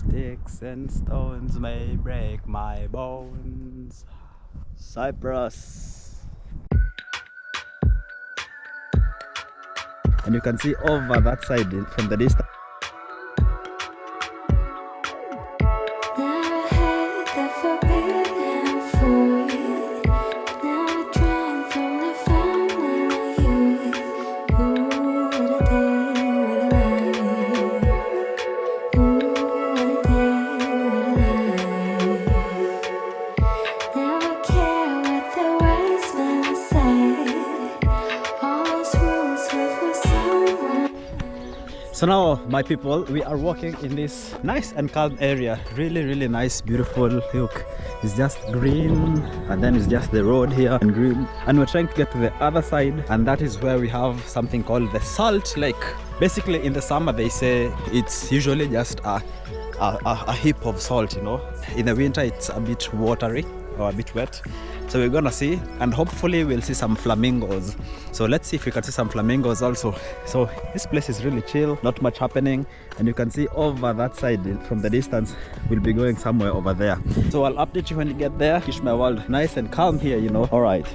Sticks and stones may break my bones. Cyprus. And you can see over that side from the distance. So now, my people, we are walking in this nice and calm area. Really nice, beautiful. Look, it's just green, and then it's just the road here and green. And we're trying to get to the other side, and that is where we have something called the Salt Lake. Basically, in the summer, they say it's usually just a heap of salt, you know. In the winter, it's a bit watery or a bit wet. So we're gonna see, and hopefully we'll see some flamingos. So let's see if we can see some flamingos also. So this place is really chill, not much happening, and you can see over that side from the distance. We'll be going somewhere over there. So I'll update you when you get there. Kish my world, nice and calm here, you know. All right.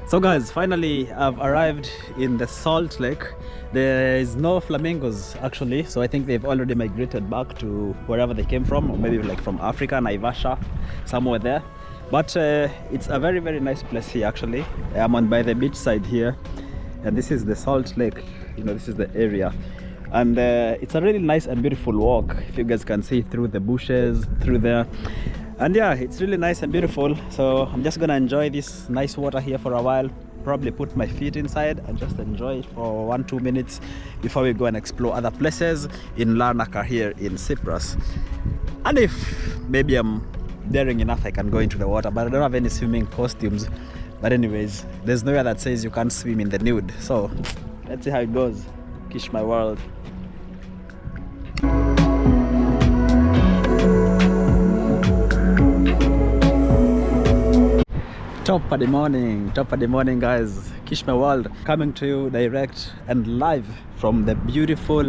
So guys, finally I've arrived in the Salt Lake. There is no flamingos actually, so I think they've already migrated back to wherever they came from, or maybe like from Africa, Naivasha, somewhere there. But it's a very nice place here actually. I'm on by the beach side here, and this is the Salt Lake. You know, this is the area, and it's a really nice and beautiful walk. If you guys can see through the bushes through there. And yeah, it's really nice and beautiful. So I'm just gonna enjoy this nice water here for a while, probably put my feet inside and just enjoy it for 1-2 minutes before we go and explore other places in Larnaca here in Cyprus. And if maybe I'm daring enough, I can go into the water, but I don't have any swimming costumes. But anyways, there's nowhere that says you can't swim in the nude, so let's see how it goes. Kish my world. Top of the morning guys. Kish my world, coming to you direct and live from the beautiful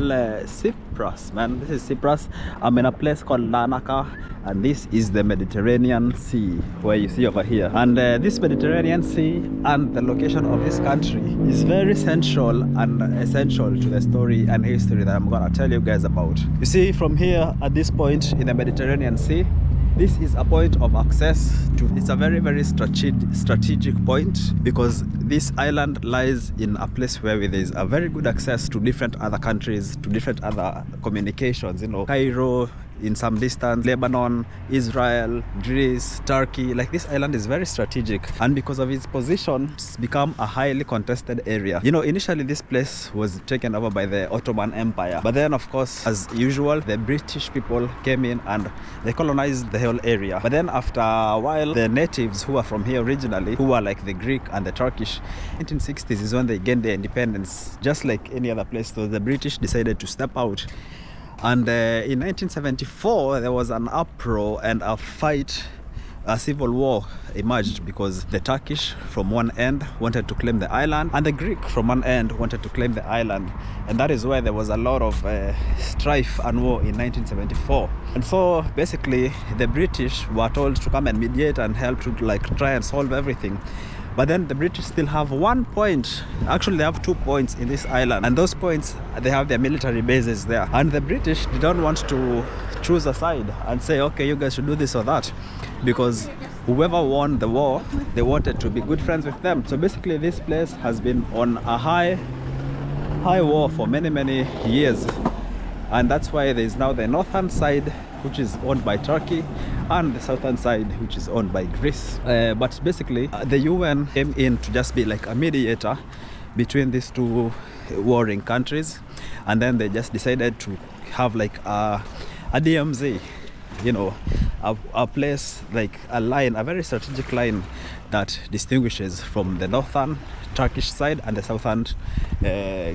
Cyprus, man. This is Cyprus. I'm in a place called Larnaca, and this is the Mediterranean Sea where you see over here. And this Mediterranean Sea and the location of this country is very central and essential to the story and history that I'm gonna tell you guys about. You see, from here at this point in the Mediterranean Sea, this is a point of access to, it's a very strategic point, because this island lies in a place where there is a very good access to different other countries, to different other communications, you know, Cairo, in some distance, Lebanon, Israel, Greece, Turkey. Like, this island is very strategic, and because of its position, it's become a highly contested area. You know, initially this place was taken over by the Ottoman Empire, but then of course, as usual, the British people came in and they colonized the whole area. But then after a while, the natives who are from here originally, who are like the Greek and the Turkish, 1960s is when they gained their independence. Just like any other place, so the British decided to step out. And in 1974, there was an uproar and a fight, a civil war emerged, because the Turkish from one end wanted to claim the island, and the Greek from one end wanted to claim the island. And that is where there was a lot of strife and war in 1974. And so basically the British were told to come and mediate and help to like try and solve everything. But then the British still have one point. Actually, they have 2 points in this island, and those points, they have their military bases there. And the British didn't want to choose a side and say, okay, you guys should do this or that, because whoever won the war, they wanted to be good friends with them. So basically, this place has been on a high war for many years, and that's why there is now the northern side, which is owned by Turkey, and the southern side, which is owned by Greece. But basically, the UN came in to just be like a mediator between these two warring countries, and then they just decided to have like a DMZ, you know, a place, like a line, a very strategic line that distinguishes from the northern Turkish side and the southern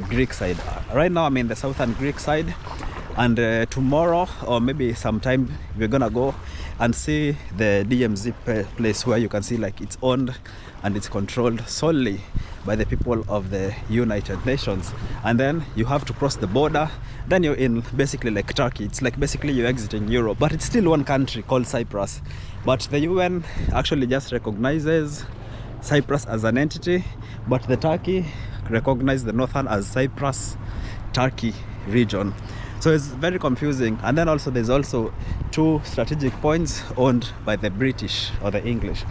Greek side. Right now I'm in the southern Greek side, And tomorrow, or maybe sometime, we're gonna go and see the DMZ place, where you can see like it's owned and it's controlled solely by the people of the United Nations. And then you have to cross the border, then you're in basically like Turkey. It's like basically you're exiting Europe, but it's still one country called Cyprus. But the UN actually just recognizes Cyprus as an entity, but the Turkey recognizes the northern as Cyprus Turkey region. So it's very confusing. And then also there's also two strategic points owned by the British or the English.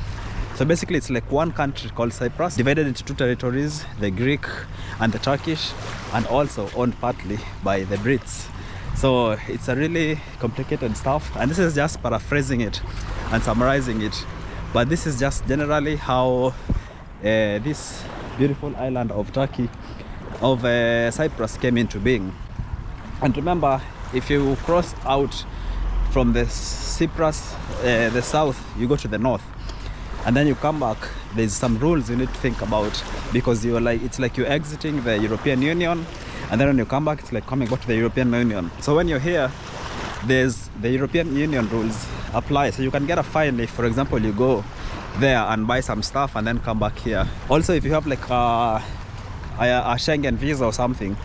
So basically it's like one country called Cyprus, divided into two territories, the Greek and the Turkish, and also owned partly by the Brits. So it's a really complicated stuff, and this is just paraphrasing it and summarizing it. But this is just generally how this beautiful island of Turkey, of Cyprus, came into being. And remember, if you cross out from the Cyprus, the south, you go to the north, and then you come back, there's some rules you need to think about, because you're like, it's like you're exiting the European Union, and then when you come back, it's like coming back to the European Union. So when you're here, there's the European Union rules apply. So you can get a fine if, for example, you go there and buy some stuff and then come back here. Also, if you have like a Schengen visa or something,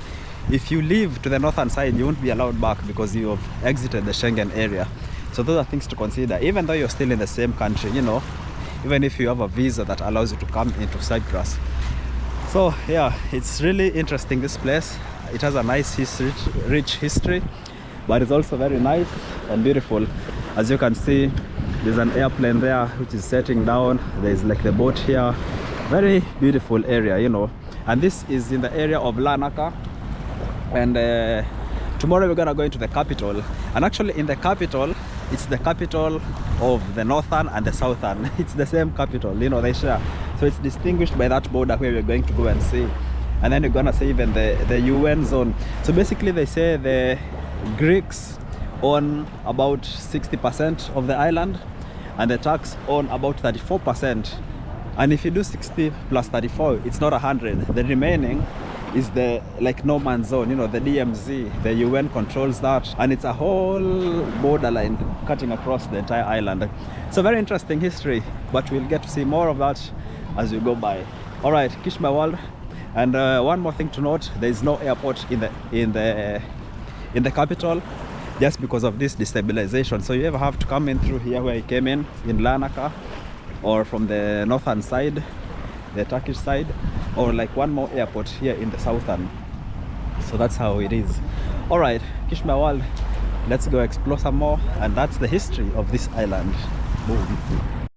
if you leave to the northern side, you won't be allowed back because you have exited the Schengen area. So those are things to consider, even though you're still in the same country, you know, even if you have a visa that allows you to come into Cyprus. So yeah, it's really interesting, this place. It has a nice history, rich history, but it's also very nice and beautiful. As you can see, there's an airplane there which is setting down. There's like the boat here. Very beautiful area, you know. And this is in the area of Larnaca. And tomorrow we're gonna go into the capital. And actually in the capital, it's the capital of the northern and the southern. It's the same capital, you know, they share. So it's distinguished by that border where we're going to go and see. And then you're gonna see even the UN zone. So basically they say the Greeks own about 60% of the island, and the Turks own about 34%. And if you do 60 plus 34, it's not 100. The remaining is the like no man's zone, you know, the DMZ. The UN controls that, and it's a whole borderline cutting across the entire island. So very interesting history, but we'll get to see more of that as we go by. All right, Kish my world. And one more thing to note, there is no airport in the capital, just because of this destabilization. So you ever have to come in through here where you came in Larnaca, or from the northern side, the Turkish side, or like one more airport here in the southern. So that's how it is. All right, Kish my world, let's go explore some more. And that's the history of this island. Boom.